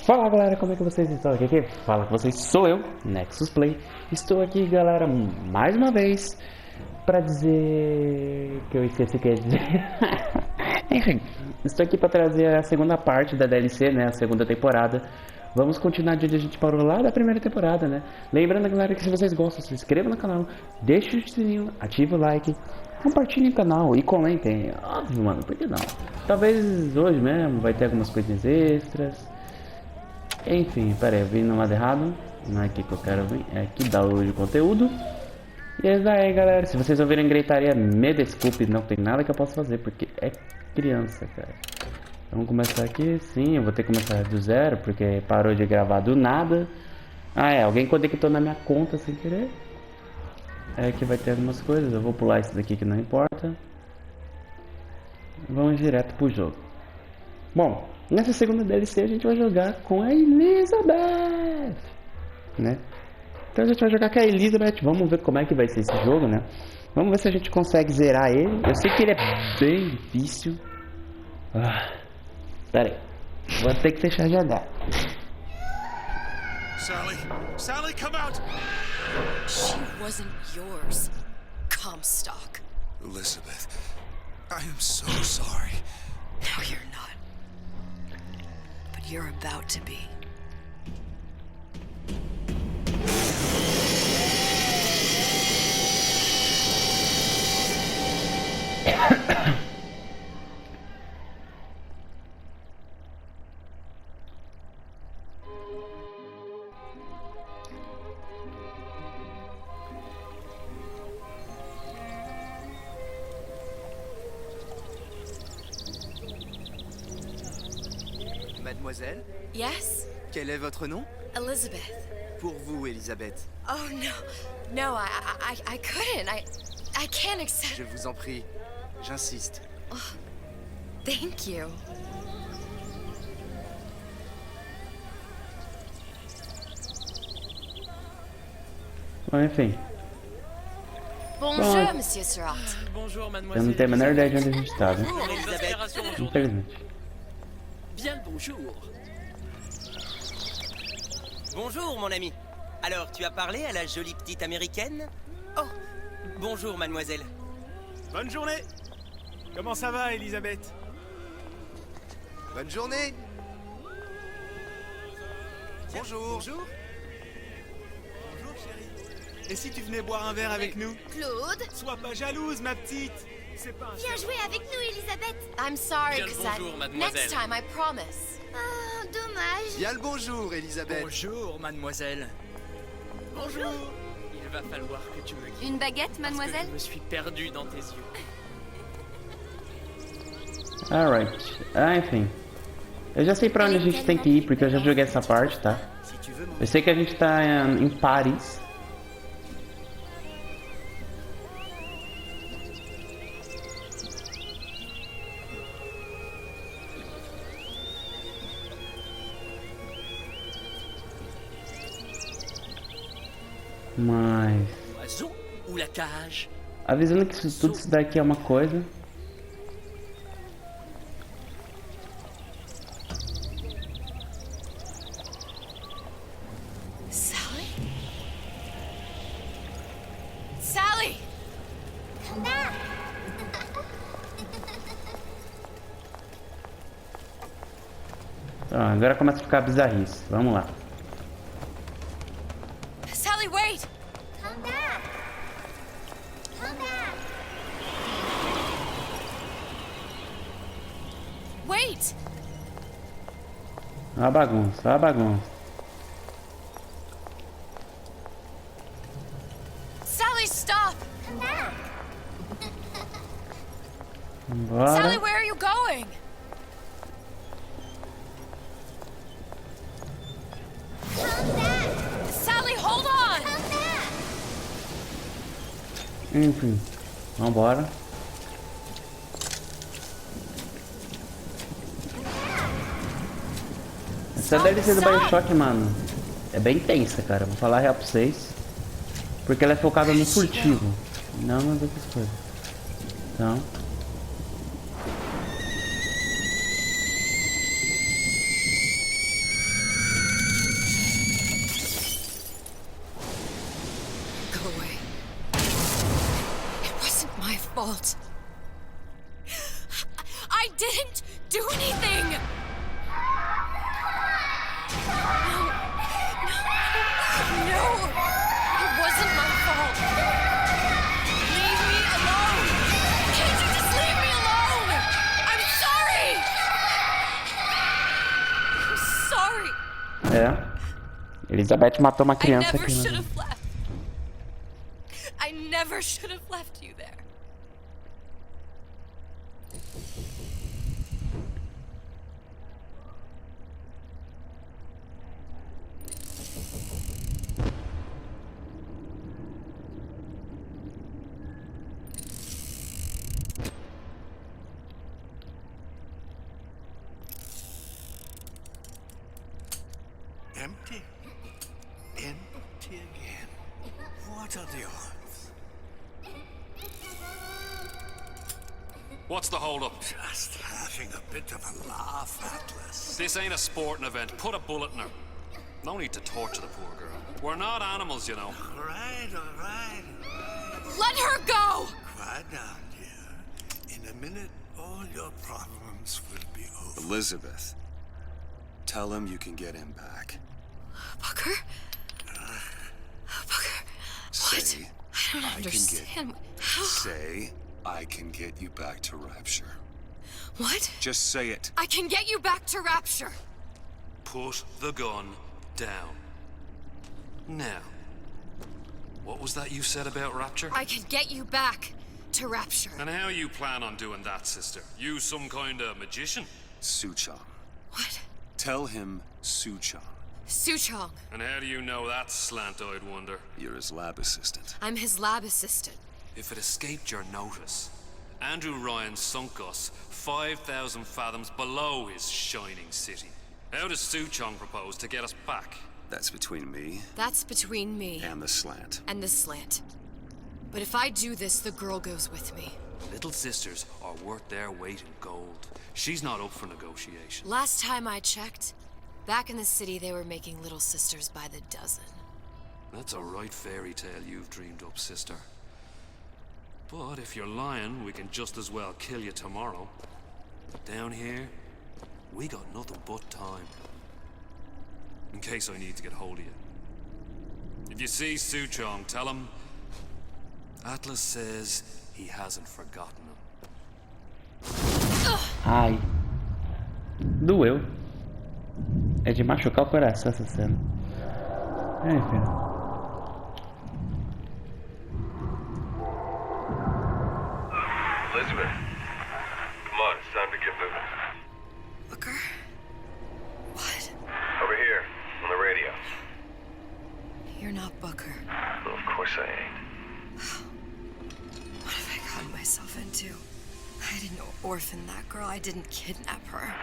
Fala galera, como é que vocês estão? Aqui quem fala com vocês sou eu, Nexus Play. Estou aqui galera, mais uma vez, pra dizer que eu esqueci o que ia dizer. Enfim, estou aqui pra trazer a segunda parte da DLC, né, a segunda temporada. Vamos continuar de onde a gente parou lá da primeira temporada, né. Lembrando galera que se vocês gostam, se inscrevam no canal, deixem o sininho, ative o like, compartilhem o canal e comentem. Óbvio mano, por que não? Talvez hoje mesmo vai ter algumas coisinhas extras. Enfim, pera aí, eu vim no lado errado. Não é aqui que eu quero vir, é aqui dá hoje o conteúdo. E é isso aí galera, se vocês ouvirem gritaria, me desculpe, não tem nada que eu possa fazer, porque é criança, cara. Vamos começar aqui, sim, eu vou ter que começar do zero, porque parou de gravar do nada. Ah é, alguém conectou na minha conta sem querer. É que vai ter algumas coisas, eu vou pular isso daqui que não importa. Vamos direto pro jogo. Bom, nessa segunda DLC a gente vai jogar com a Elizabeth, né? Então a gente vai jogar com a Elizabeth, vamos ver como é que vai ser esse jogo, né? Vamos ver se a gente consegue zerar ele. Eu sei que ele é bem difícil. Pera aí, vou ter que fechar jogar. Sally! Sally, come out! She wasn't yours, Comstock. Elizabeth, I am so sorry. No, you're not. But you're about to be. Mademoiselle, Yes? quel est votre nom? Elizabeth. Pour vous, Elisabeth. Oh, no, I couldn't. I can't accept. Je vous en prie, j'insiste. Thank you. Bom, enfim, Bonjour, Monsieur Surratt. Bonjour, eu mademoiselle. não tenho a menor ideia de onde a gente tá, né? Les inspirations aujourd'hui. Infelizmente. Bien le bonjour. Bonjour mon ami. Alors, tu as parlé à la jolie petite américaine? Oh, bonjour mademoiselle. Bonne journée! Comment ça va, Elisabeth? Bonne journée. Bonjour. Bonjour! Bonjour, chérie. Et si tu venais boire un verre avec nous? Claude, Sois pas jalouse, ma petite! C'est pas un viens jouer avec nous, Elisabeth. I'm sorry, Bien le Cassette. bonjour, mademoiselle. Next time, I promise. Ah, dommage. Bien le bonjour, Elisabeth. Bonjour, mademoiselle. Bonjour. Il va falloir que tu me guides. Une baguette, Parce mademoiselle? que je me suis perdu dans tes yeux. Alright, enfim. Eu já sei pra onde a gente tem que ir, porque eu já joguei essa parte, tá? Si tu veux, mon... Eu sei que a gente tá em Paris. Mas Oiseau ou la cage? avisando que tudo isso daqui é uma coisa. Sally? Sally! Ah, agora começa a ficar bizarrice. Vamos lá. Sally, wait! Come back. Come back. Wait! Olha a bagunça, olha a bagunça. Sally, stop! Come back. Sally, Bora. where are you going? Come back. Sally, hold on! Come back. Enfim, vambora. Essa DLC do Bioshock, mano, é bem tensa, cara. Vou falar a real pra vocês. Porque ela é focada no furtivo, não nas outras coisas. Então... fault. I didn't do anything! No, it wasn't my fault. Leave me alone! Can't you just leave me alone? I'm sorry! I'm sorry. Elizabeth matou uma I criança never aqui. should have left. I never should have left you there. Empty. Empty again. What are the odds? What's the hold-up? Just having a bit of a laugh, Atlas. This ain't a sporting event. Put a bullet in her. No need to torture the poor girl. We're not animals, you know. All right. Let her go! Quiet down, dear. In a minute, all your problems will be over. Elizabeth, tell him you can get him back. Booker? Booker, what? Say, I don't understand. How? Say, I can get you back to Rapture. What? Just say it. I can get you back to Rapture. Put the gun down. Now, what was that you said about Rapture? I can get you back to Rapture. And how you plan on doing that, sister? You some kind of magician? Suchong. What? Tell him Suchong. Suchong. And how do you know that, slant-eyed wonder? You're his lab assistant. I'm his lab assistant. If it escaped your notice, Andrew Ryan sunk us 5,000 fathoms below his shining city. How does Suchong propose to get us back? That's between me That's between me and the slant. and the slant. But if I do this, the girl goes with me. Little sisters are worth their weight in gold. She's not up for negotiation. Last time I checked, back in the city they were making little sisters by the dozen. That's a right fairy tale you've dreamed up, sister. But if you're lying, we can just as well kill you tomorrow. Down here, we got nothing but time. In case I need to get hold of you. If you see Suchong, tell him Atlas says he hasn't forgotten him. Ai. Doeu. É de machucar o coração essa cena. Ai, filho. Elizabeth, come on, it's time to get moving. Booker? What? Over here, on the radio. You're not Booker. Well, of course I ain't. What have I gotten myself into? I didn't orphan that girl. I didn't kidnap her.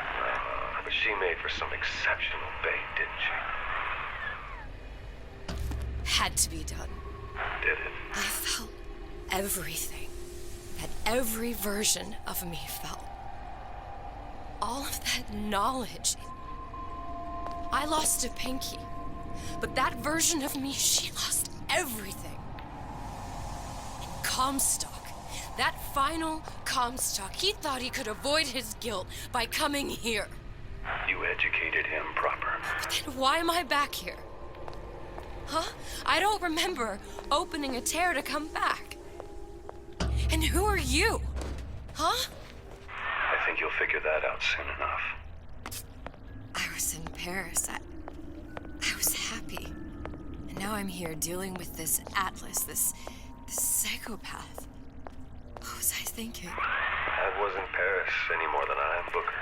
But she made for some exceptional bait, didn't she? Had to be done. Did it? I felt everything that every version of me felt. All of that knowledge. I lost a pinky, but that version of me, she lost everything. And Comstock, that final Comstock, he thought he could avoid his guilt by coming here. You educated him proper. But then why am I back here? Huh? I don't remember opening a tear to come back. And who are you? Huh? I think you'll figure that out soon enough. I was in Paris. I was happy. And now I'm here dealing with this Atlas, this psychopath. What was I thinking? I wasn't Paris any more than I am Booker.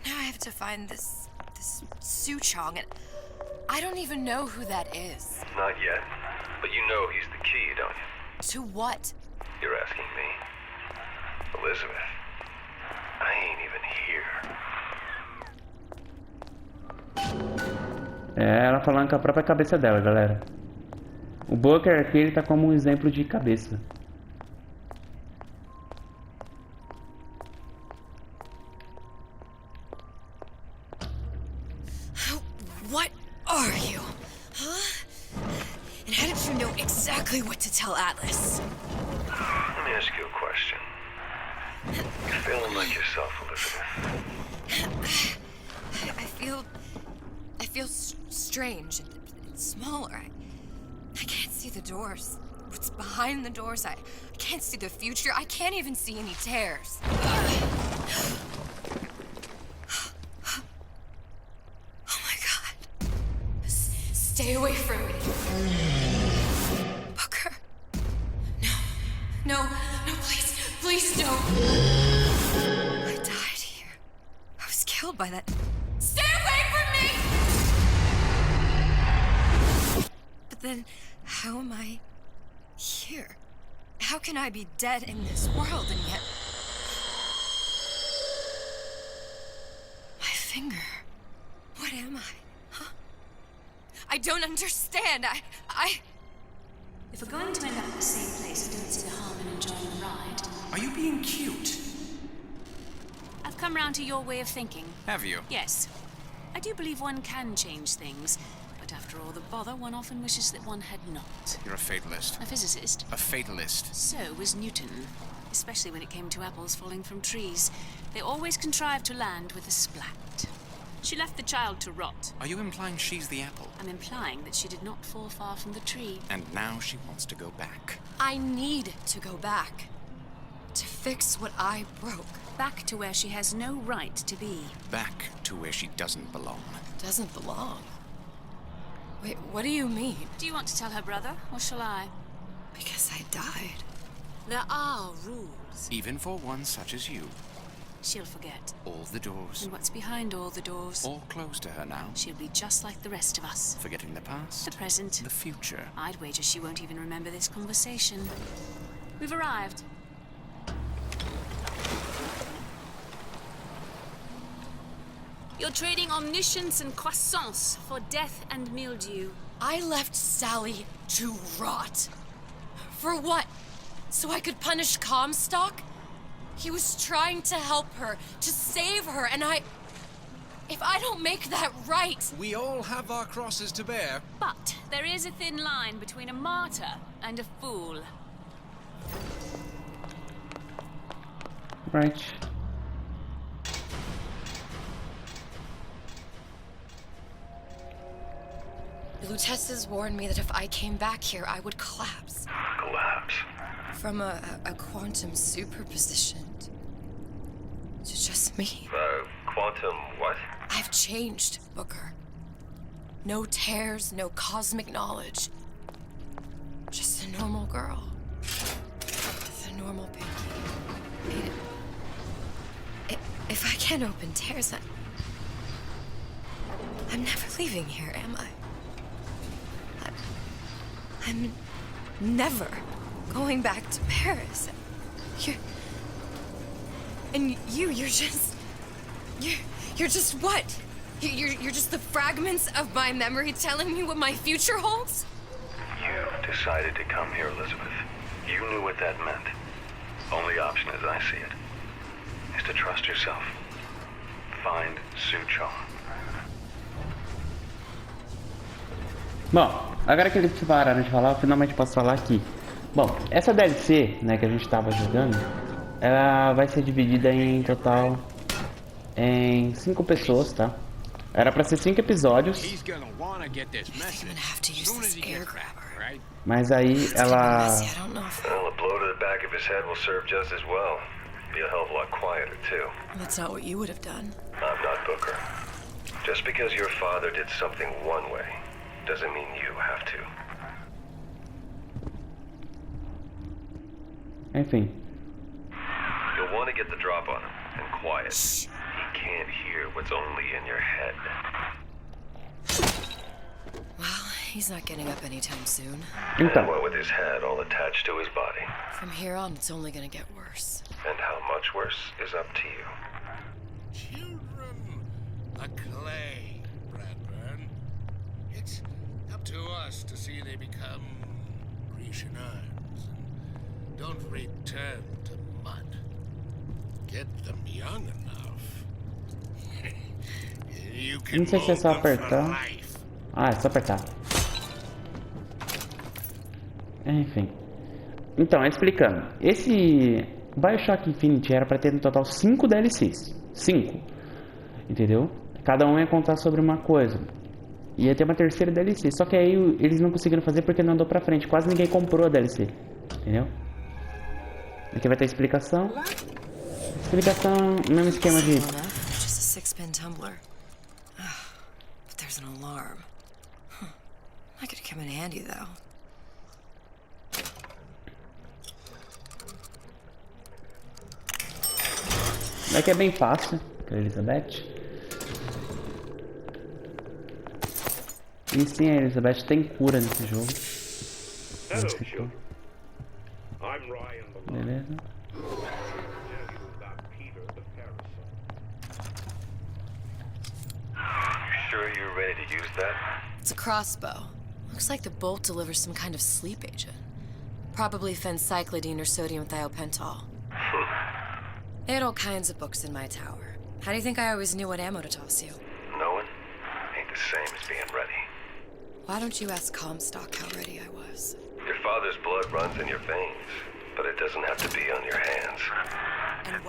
Now I have to find this Suchong, and I don't even know who that is. Not yet. But you know he's the key, don't you? To what? You're asking me. Elizabeth, I ain't even here. É ela falando com a própria cabeça dela, galera. O Booker aqui, ele tá como um exemplo de cabeça. What are you? Huh? And how did you know exactly what to tell Atlas? Let me ask you a question. You feeling like yourself, Elizabeth? I feel strange and smaller. I can't see the doors. What's behind the doors? I can't see the future. I can't even see any tears. Oh my God. Stay away from me. Booker. No, please don't. I died here. I was killed by that. Stay away from me! But then, how am I here? How can I be dead in this world and yet... My finger. What am I? Huh? I don't understand. If we're going to end up at the same place, I don't see the harm in enjoying the ride. Are you being cute? I've come round to your way of thinking. Have you? Yes. I do believe one can change things, but after all the bother, one often wishes that one had not. You're a fatalist. A physicist. A fatalist. So was Newton, especially when it came to apples falling from trees. They always contrived to land with a splat. She left the child to rot. Are you implying she's the apple? I'm implying that she did not fall far from the tree. And now she wants to go back. I need to go back. To fix what I broke. Back to where she has no right to be. Back to where she doesn't belong. Doesn't belong? Wait, what do you mean? Do you want to tell her brother, or shall I? Because I died. There are rules. Even for one such as you. She'll forget. All the doors. And what's behind all the doors? All closed to her now. She'll be just like the rest of us. Forgetting the past. The present. The future. I'd wager she won't even remember this conversation. We've arrived. You're trading omniscience and croissance for death and mildew. I left Sally to rot. For what? So I could punish Comstock? He was trying to help her, to save her, and if I don't make that right... We all have our crosses to bear. But there is a thin line between a martyr and a fool. Right. The Lutesses warned me that if I came back here, I would collapse. Collapse? From a quantum superposition to just me. Quantum what? I've changed, Booker. No tears, no cosmic knowledge. Just a normal girl. With a normal pinky. If I can't open tears, I'm never leaving here, am I? I'm never going back to Paris. You're just what? You're just the fragments of my memory telling me what my future holds? You decided to come here, Elizabeth. You knew what that meant. Only option, as I see it, is to trust yourself. Find Suchong. Bom, agora que eles pararam de falar, eu finalmente posso falar aqui. Bom, essa DLC, né, que a gente tava jogando, ela vai ser dividida em total em 5 pessoas, tá? Era pra ser 5 episódios. Mas aí ela... Well, a blow to the back of his head will serve just as well. Be a hell of a lot quieter, too. That's not what you would have done. I'm not Booker. Just because your father did something one way, doesn't mean you have to. Enfim. You'll want to get the drop on him, and quiet. He can't hear what's only in your head. Well, he's not getting up anytime soon. And what with his head all attached to his body. From here on, it's only gonna get worse. And how much worse is up to you. Children, a clay, Bradburn. It's up to us to see they become Grecianized and don't return to mud. Get them young enough. You can Não sei se é só mold them for apertar. life. Ah, é só apertar. Enfim. Então, explicando. Esse Bioshock Infinite era pra ter no total 5 DLCs. 5. Entendeu? Cada um ia contar sobre uma coisa. Ia ter uma terceira DLC. Só que aí eles não conseguiram fazer porque não andou pra frente. Quase ninguém comprou a DLC. Entendeu? Aqui vai ter explicação. Explicação, mesmo esquema de... Just a 6-pin tumbler. But there's an alarm. That could come in handy, though. Daqui é bem fácil, com a Elizabeth. E sim, a Elizabeth tem cura nesse jogo. Beleza. Sure you're ready to use that? It's a crossbow. Looks like the bolt delivers some kind of sleep agent. Probably phencyclidine or sodium thiopental. They had all kinds of books in my tower. How do you think I always knew what ammo to toss you? Knowing ain't the same as being ready. Why don't you ask Comstock how ready I was? Your father's blood runs in your veins, but it doesn't have to be on your hands.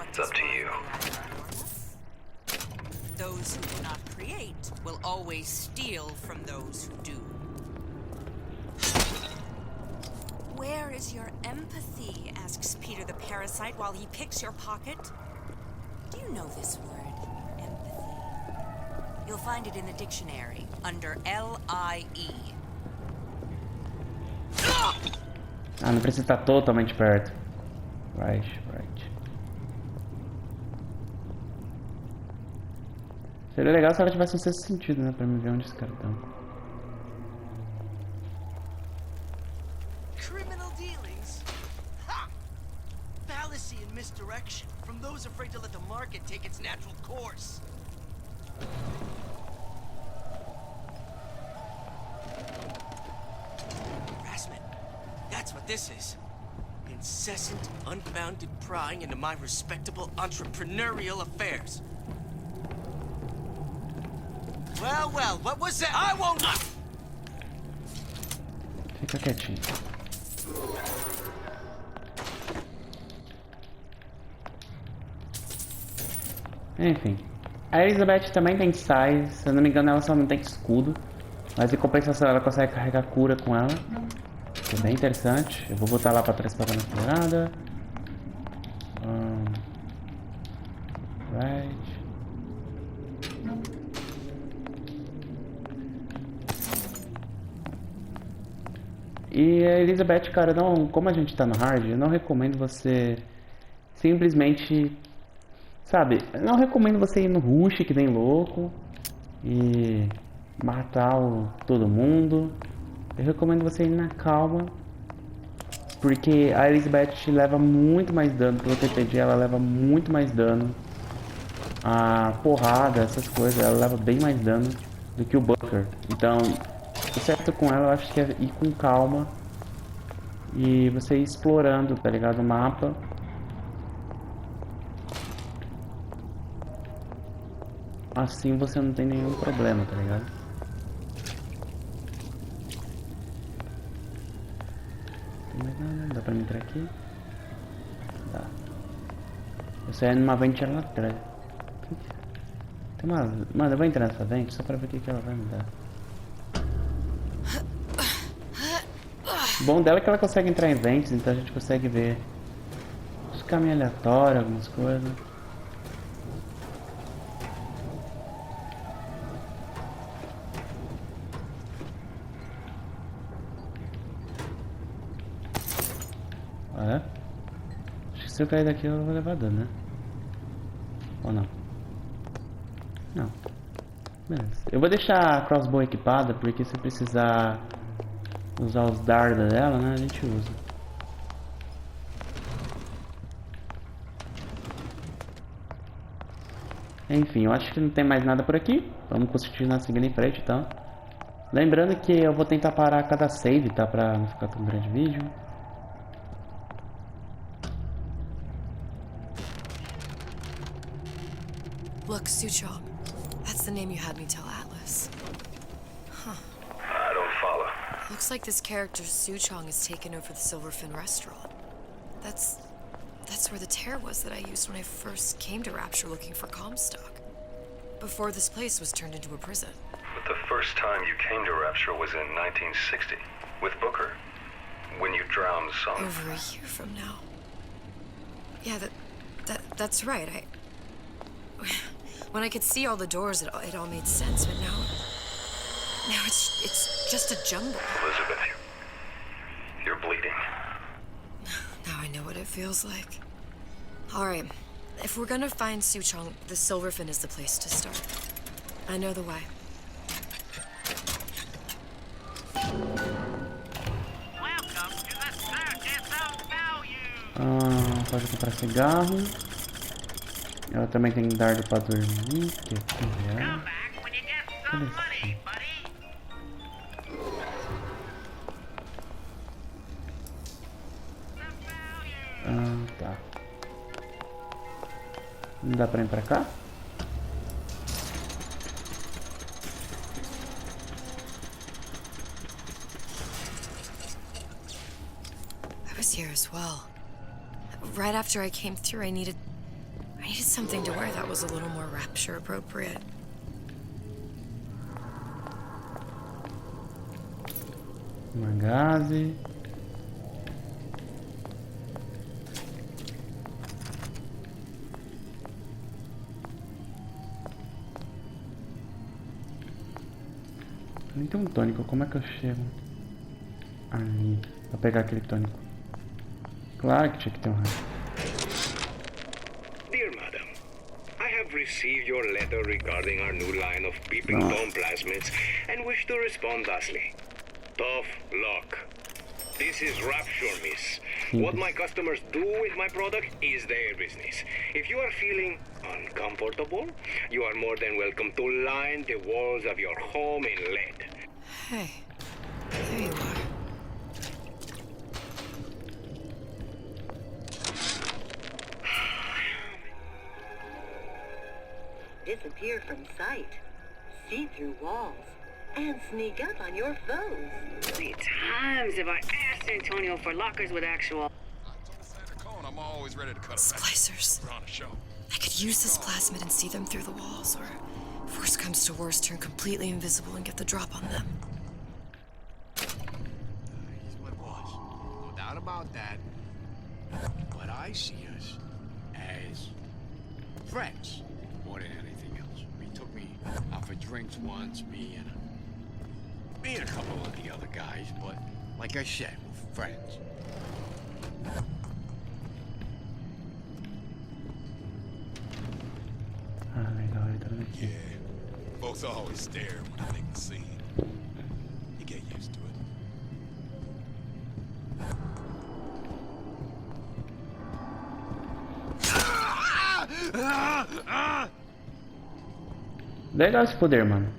It's up to you. Those who do not create will always steal from those who do. Where is your empathy? Asks Peter the parasite while he picks your pocket. Do you know this word, empathy? You'll find it in the dictionary under L-I-E. Ah, não precisa estar totalmente perto. Right. Seria legal se ela tivesse um sexto sentido, né? Pra me ver onde esse cara tá. Criminal dealings? Ha! Fallacy and misdirection from those afraid to let the market take its natural course. Harassment. That's what this is. Incessant, unbounded prying into my respectable entrepreneurial affairs. Well, what was that? I won't... Fica quietinho. Enfim. A Elizabeth também tem size. Se eu não me engano, ela só não tem escudo. Mas em compensação, ela consegue carregar cura com ela. Que é bem interessante. Eu vou botar lá pra trás pra dar uma explorada. Right. E a Elizabeth, cara, não, como a gente tá no hard, eu não recomendo você simplesmente, sabe, não recomendo você ir no rush que nem louco e matar todo mundo. Eu recomendo você ir na calma, porque a Elizabeth leva muito mais dano, pelo que eu entendi, ela leva muito mais dano. A porrada, essas coisas, ela leva bem mais dano do que o Booker. Então, o certo com ela eu acho que é ir com calma e você ir explorando, tá ligado? O mapa. Assim você não tem nenhum problema, tá ligado? Dá pra entrar aqui? Dá. Você é numa ventiladora. Tem uma... Mano, eu vou entrar nessa vente só pra ver o que ela vai me dar. O bom dela é que ela consegue entrar em ventes, então a gente consegue ver os caminhos aleatórios, algumas coisas. Ah, é? Acho que se eu cair daqui eu vou levar dano, né? Ou não? Não. Beleza. Eu vou deixar a crossbow equipada, porque se precisar usar os dardos dela, né, a gente usa. Enfim, eu acho que não tem mais nada por aqui. Vamos continuar seguindo em frente, então. Lembrando que eu vou tentar parar cada save, tá? Pra não ficar tão grande vídeo. Look, Suchong. That's the name you had me tell Atlas. Huh. I don't follow. Looks like this character Su Chong has taken over the Silverfin restaurant. That's where the tear was that I used when I first came to Rapture looking for Comstock. Before this place was turned into a prison. But the first time you came to Rapture was in 1960, with Booker, when you drowned some... Over a year from now. Yeah, that's right. When I could see all the doors, it all made sense, but now it's just a jumble. Elizabeth, you're bleeding. Now I know what it feels like. All right, if we're gonna find Su Chong, the Silverfin is the place to start. I know the way. Pode comprar cigarro. Ela também tem dardo pra dormir, que é R$15. Tá. Não dá pra ir pra cá? I was here as well. Right after I came through, I needed something to wear that was a little more Rapture appropriate. Magaze. Nem tem um tônico, como é que eu chego ali pra pegar aquele tônico? Claro que tinha que ter um raio. Dear madam, I have received your letter regarding our new line of peeping Tom plasmids and wish to respond thusly. Tough luck. This is Rapture, miss. What my customers do with my product is their business. If you are feeling uncomfortable, you are more than welcome to line the walls of your home in lead. Hey, there you are. Disappear from sight, see through walls, and sneak up on your foes. How many times have I asked Antonio for lockers with actual... I'm always ready to cut Splicers. I could use this plasmid and see them through the walls, or if worst comes to worst, turn completely invisible and get the drop on them. He's my boss. No doubt about that. But I see us as friends more than anything else. He took me out for drinks once, me and a couple of the other guys, but like I said, we're friends. Yeah, folks always stare when I make a scene. You get used to it. Legal esse poder, mano.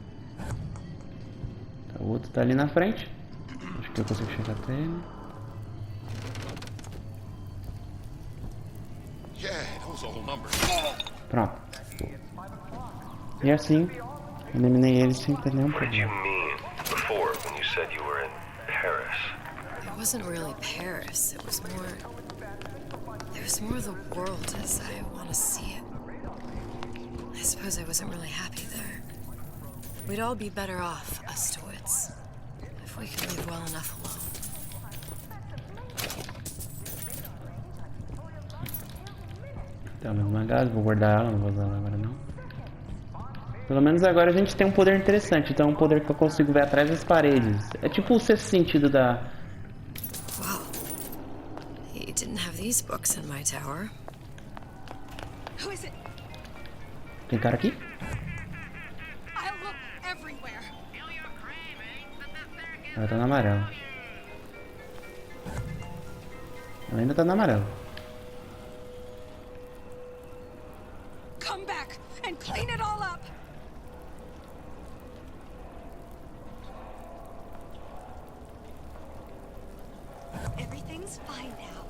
O outro tá ali na frente. Acho que eu consigo chegar até ele. Pronto. E assim, eliminei ele sem ter nenhum problema. Before, when you said you were in Paris. It wasn't really Paris. It was more the world as I want to see it. I suppose I wasn't really happy there. We'd all be better off, us twits, if we could live well enough alone. Tá, meu magazine, vou guardar ela, não vou usar ela agora não. Pelo menos agora a gente tem um poder interessante, então é um poder que eu consigo ver atrás das paredes. É tipo o sexto sentido da... Wow. You didn't have these books in my tower. Who is it? Tem cara aqui? I'll look everywhere. Ela tá no amarelo. Ela ainda tá no amarelo. Come back and clean it all up. Everything's fine now.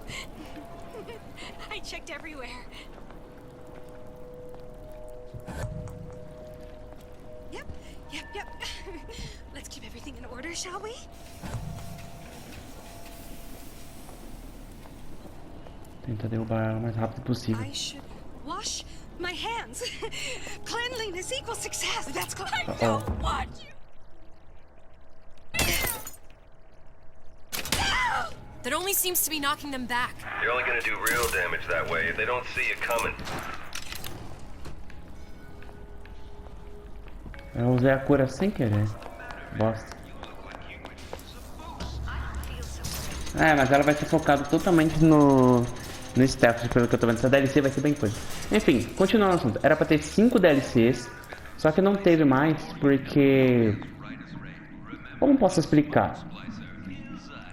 I checked everywhere. Yep. Let's keep everything in order, shall we? Tentar derrubar ela o mais rápido possível. I should wash my hands. Cleanliness equals success. That's clean. I Uh-oh. don't want you. That only seems to be knocking them back. You're only gonna do real damage that way if they don't see you coming. Eu usei a cura sem querer. Bosta. É, mas ela vai ser focada totalmente no stealth, pelo que eu tô vendo. Essa DLC vai ser bem coisa. Enfim, continuando o assunto. Era pra ter 5 DLCs, só que não teve mais porque... Como posso explicar?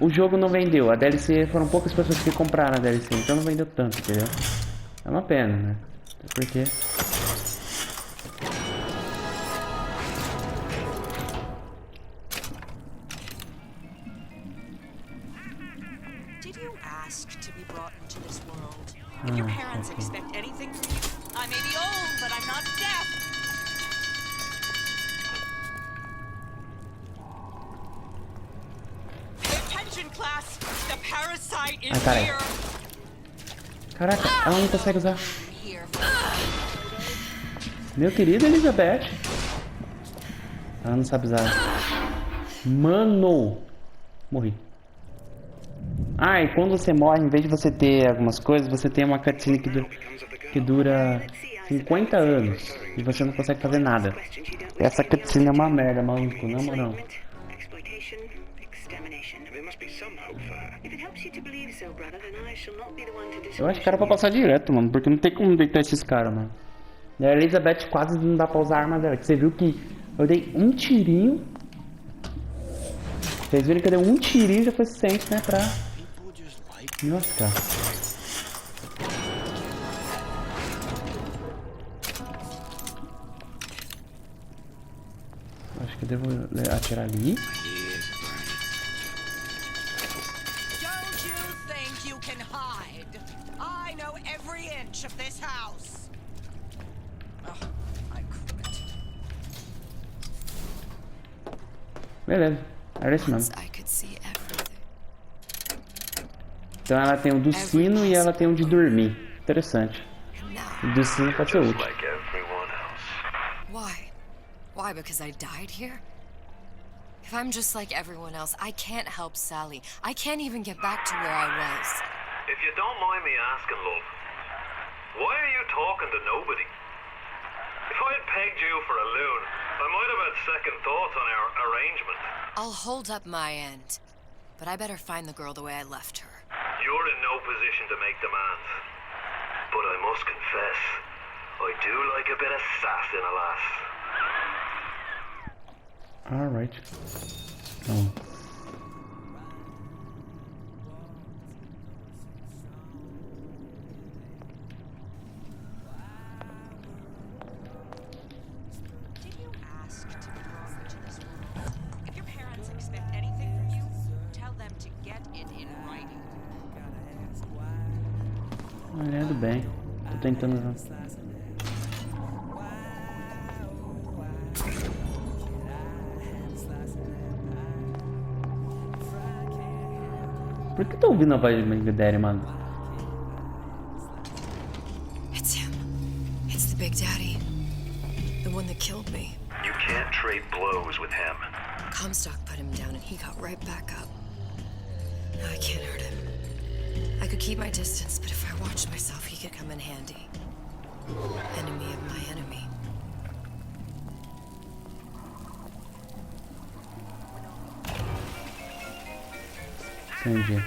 O jogo não vendeu. A DLC, foram poucas pessoas que compraram a DLC, então não vendeu tanto, entendeu? É uma pena, né? Porque... Did you ask to be brought into this world? If your parents expect anything from you, I may be old, but I'm not deaf. Attention, class. The parasite is here. Caraca, ela não consegue usar. Meu querido Elizabeth. Ela não sabe usar. Mano. Morri. Ah, e quando você morre, em vez de você ter algumas coisas, você tem uma cutscene que dura 50 anos. E você não consegue fazer nada. Essa cutscene é uma merda, maluco. Não, mano. Eu acho que era pra passar direto, mano. Porque não tem como deitar esses caras, mano. E a Elizabeth quase não dá pra usar a arma dela. Você viu que eu dei um tirinho. Vocês viram que eu dei um tirinho e já foi suficiente, né? Pra... Nossa, cara. Acho que eu devo atirar ali. Don't you think you can hide? I know every inch of this house. Oh, I quit. Beleza. Era isso mesmo. Então ela tem um do sino e ela tem um de dormir. Interessante. O do sino pode ser útil. Why? Why? Because I died here? If I'm just like everyone else, I can't help Sally. I can't even get back to where I was. If you don't mind me asking, love, why are you talking to nobody? If I had pegged you for a loon, I might have had second thoughts on our arrangement. I'll hold up my end, but I better find the girl the way I left her. You're in no position to make demands. But I must confess, I do like a bit of sass in a lass. Alright. Então. Did you ask to be brought into this world? If your parents expect anything from you, tell them to get it in writing. Olhando bem. Tô tentando. Por que tô ouvindo a voz de Daddy, mano? It's him. It's the Big Daddy. The one that killed me. You can't trade blows with him. Comstock put him down and he got right back up. Now I can't hurt him. I could keep my distance, but if I watched myself, he could come in handy. Enemy of my enemy. Entendi.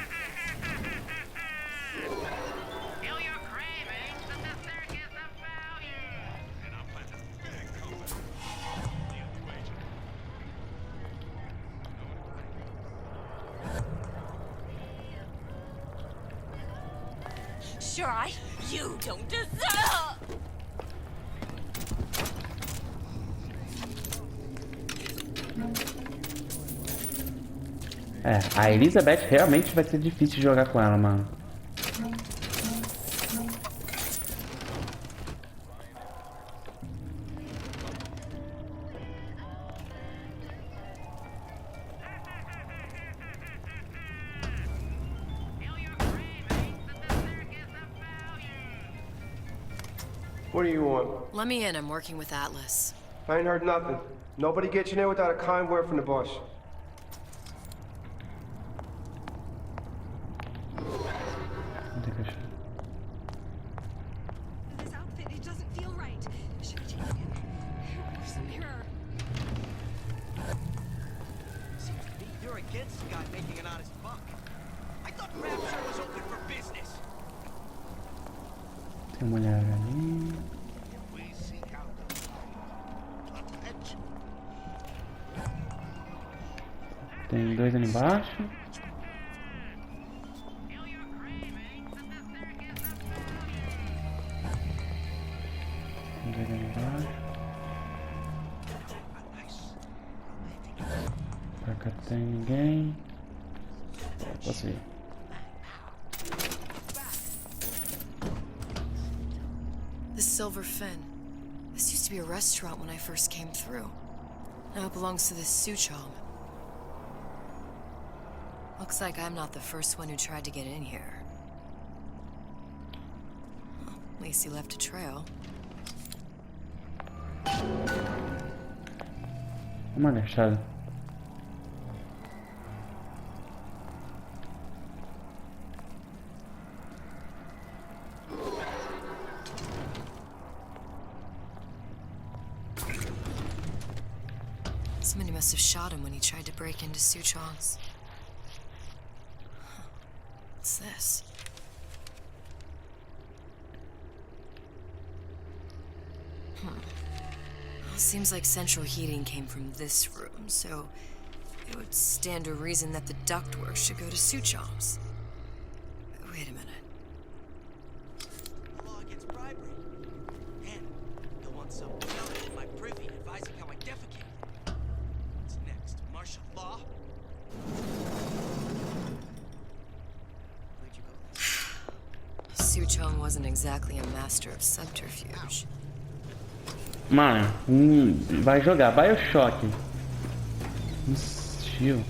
Sure, you don't deserve. É, a Elizabeth realmente vai ser difícil jogar com ela, mano. What do you want? Let me in. I'm working with Atlas. I ain't heard nothing. Nobody gets in there without a kind word from the boss. This outfit, it doesn't feel right. Should we take it in? There's a mirror. Seems to me you're against a guy making an honest buck. I thought Rapture was open for business. Tem uma olhada ali. Tem dois ali embaixo. Tem dois ali embaixo. Pra cá tem ninguém. Posso ir. The Silver Fin. This used to be a restaurant when I first came through. Now it belongs to this Suchong. Looks like I'm not the first one who tried to get in here. Well, at least he left a trail. Uma agachada. Somebody must have shot him when he tried to break into Suchong's. What's this? Well, seems like central heating came from this room, so it would stand to reason that the ductwork should go to Suchong's. Wait a minute. The law against bribery. And you'll want some note in my privy advising how I defecate. What's next? Martial law? Suchong wasn't exactly a master of subterfuge. Mano, vai jogar Bioshock. Assistiu.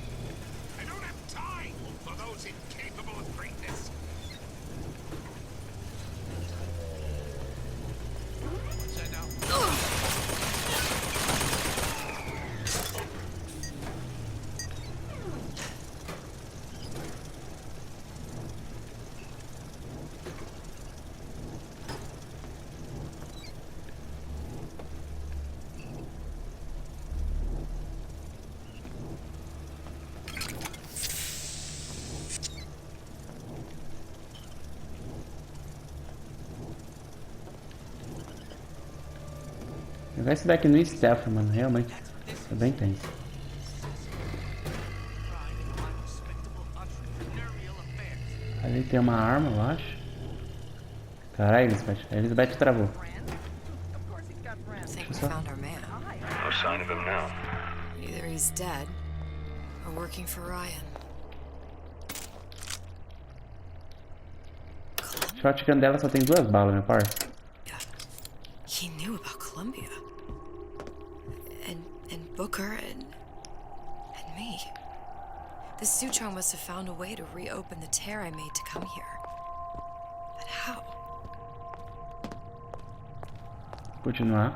Jogar esse daqui no stealth, mano, realmente é bem tenso. Ali tem uma arma, eu acho. Caralho, Elizabeth travou. Think we found our man. No sign of him now. Either he's dead or working for Ryan. Shotgun dela só tem 2 balas, meu parça. He knew about Columbia. And Booker and me. The Suchong must have found a way to reopen the tear I made to come here. But how? Continuar.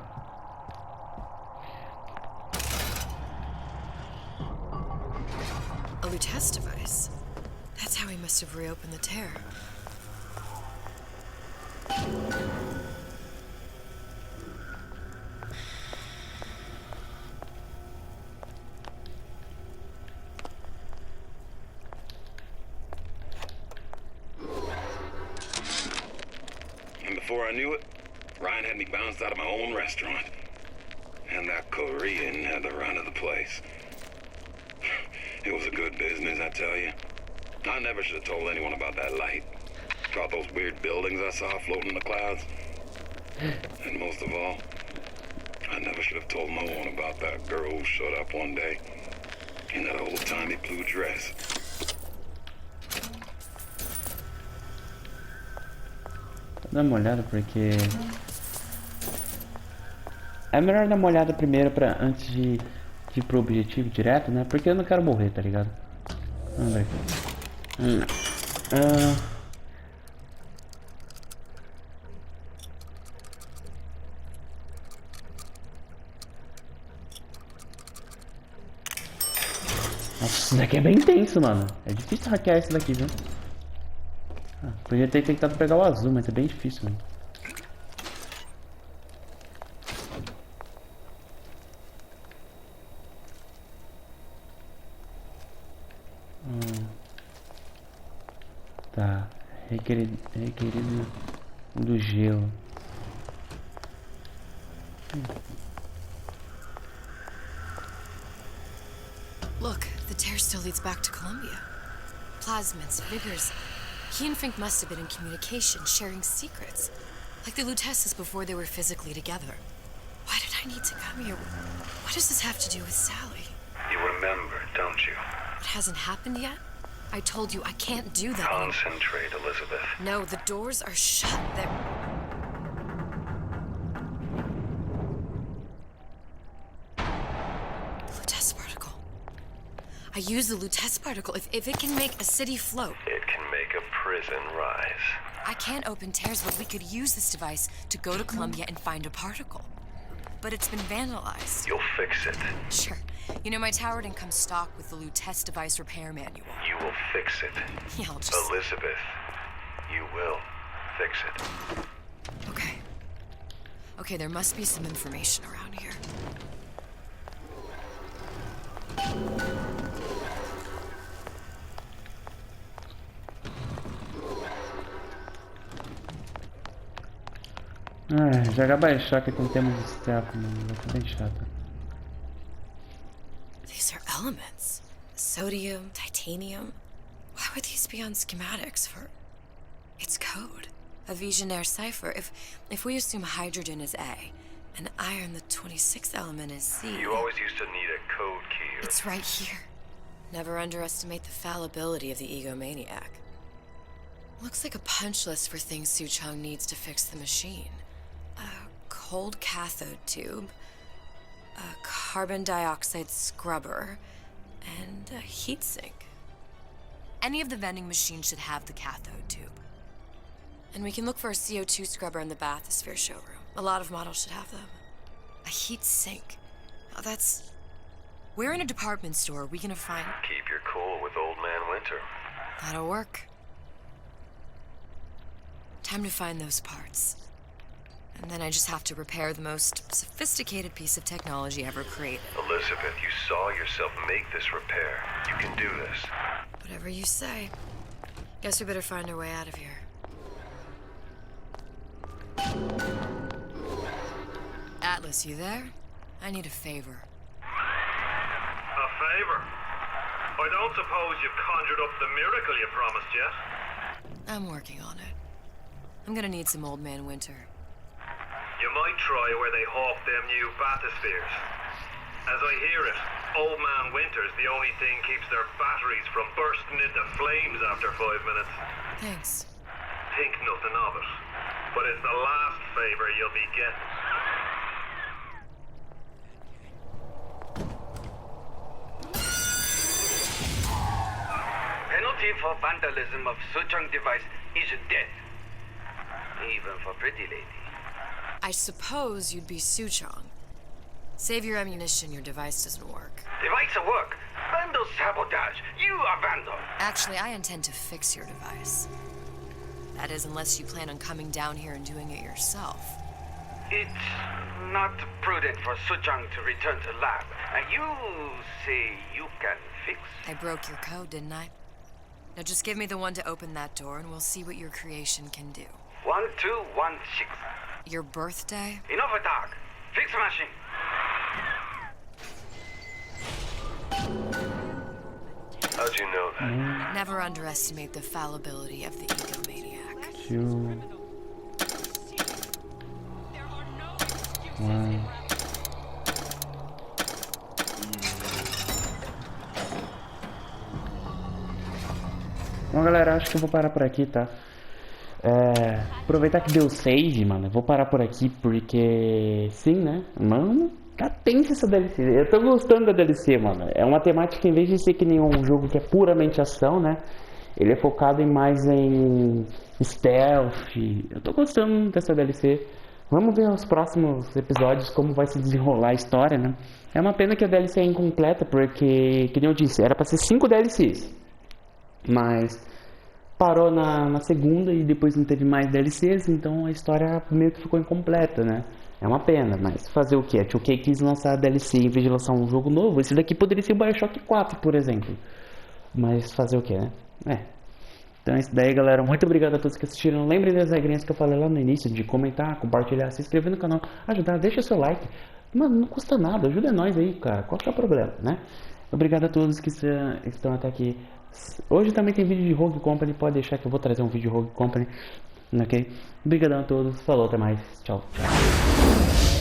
A Lutece device. That's how he must have reopened the tear. And before I knew it, Ryan had me bounced out of my own restaurant. And that Korean had the run of the place. It was a good business, I tell you. I never should have told anyone about that light. About those weird buildings I saw floating in the clouds. And most of all, I never should have told no one about that girl who showed up one day in that old-timey blue dress. Dá uma olhada porque é melhor dar uma olhada primeiro antes de ir pro objetivo direto, né? Porque eu não quero morrer, tá ligado? Vamos ver aqui. Nossa, isso daqui é bem tenso, mano. É difícil hackear isso daqui, viu? Podia ter tentado pegar o azul, mas é bem difícil, mano. Tá. Requerido do gelo. Look, the tear still leads back to Columbia. Plasmids, vigors. He and Fink must have been in communication, sharing secrets. Like the Lutesses before they were physically together. Why did I need to come here? What does this have to do with Sally? You remember, don't you? It hasn't happened yet? I told you I can't do that. Concentrate, Elizabeth. No, the doors are shut. They're... The Lutece particle. I use the Lutece particle. If it can make a city float. It can make a prison rise. I can't open tears, but we could use this device to go to Columbia and find a particle. But it's been vandalized. You'll fix it. Sure. You know, my tower didn't come stock with the Lutece device repair manual. You will fix it. Yeah, I'll just... Elizabeth, you will fix it. Okay. Okay, there must be some information around here. Jogar Bioshock com temas de stealth, mano, vai ser bem chato. These are elements. Sodium, titanium. Why would these be on schematics for... It's code. A Visionaire cipher. If we assume hydrogen is A, and iron, the 26th element, is C... You always used to need a code key. It's right here. Never underestimate the fallibility of the egomaniac. Looks like a punch list for things Suchong needs to fix the machine. A cold cathode tube, a carbon dioxide scrubber, and a heatsink. Any of the vending machines should have the cathode tube. And we can look for a CO2 scrubber in the bathysphere showroom. A lot of models should have them. A heat sink. Oh, that's... Where in a department store are we gonna find... Keep your cool with Old Man Winter. That'll work. Time to find those parts. And then I just have to repair the most sophisticated piece of technology ever created. Elizabeth, you saw yourself make this repair. You can do this. Whatever you say. Guess we better find our way out of here. Atlas, you there? I need a favor. A favor? I don't suppose you've conjured up the miracle you promised yet? I'm working on it. I'm gonna need some Old Man Winter. You might try where they hawk them new bathyspheres. As I hear it, Old Man Winter's the only thing keeps their batteries from bursting into flames after 5 minutes. Thanks. Think nothing of it. But it's the last favor you'll be getting. Penalty for vandalism of Suchong device is death. Even for pretty lady. I suppose you'd be Suchong. Save your ammunition, your device doesn't work. Device at work. Vandal sabotage. You are vandal. Actually, I intend to fix your device. That is, unless you plan on coming down here and doing it yourself. It's not prudent for Suchong to return to lab. And you say you can fix? I broke your code, didn't I? Now just give me the one to open that door and we'll see what your creation can do. 1216. Your birthday? Enough of talk. Fix the machine. How'd you know that? Never underestimate the fallibility of the egomaniac. 2, 1. Bom, galera, acho que eu vou parar por aqui, tá? Aproveitar que deu save, mano. Eu vou parar por aqui porque... Sim, né? Mano, tá tensa essa DLC. Eu tô gostando da DLC, mano. É uma temática, em vez de ser que nem um jogo que é puramente ação, né? Ele é focado mais em stealth. Eu tô gostando dessa DLC. Vamos ver os próximos episódios, como vai se desenrolar a história, né? É uma pena que a DLC é incompleta, porque, como eu disse, era pra ser 5 DLCs. Mas parou na segunda e depois não teve mais DLCs, então a história meio que ficou incompleta, né? É uma pena, mas fazer o que? A 2K quis lançar a DLC em vez de lançar um jogo novo. Esse daqui poderia ser o Bioshock 4, por exemplo. Mas fazer o que, né? Então é isso daí, galera. Muito obrigado a todos que assistiram. Lembrem das regrinhas que eu falei lá no início, de comentar, compartilhar, se inscrever no canal, ajudar, deixa seu like. Mano, não custa nada, ajuda nós aí, cara. Qual que é o problema, né? Obrigado a todos que estão até aqui. Hoje também tem vídeo de Rogue Company, pode deixar que eu vou trazer um vídeo de Rogue Company, ok? Obrigadão a todos, falou, até mais, tchau, tchau.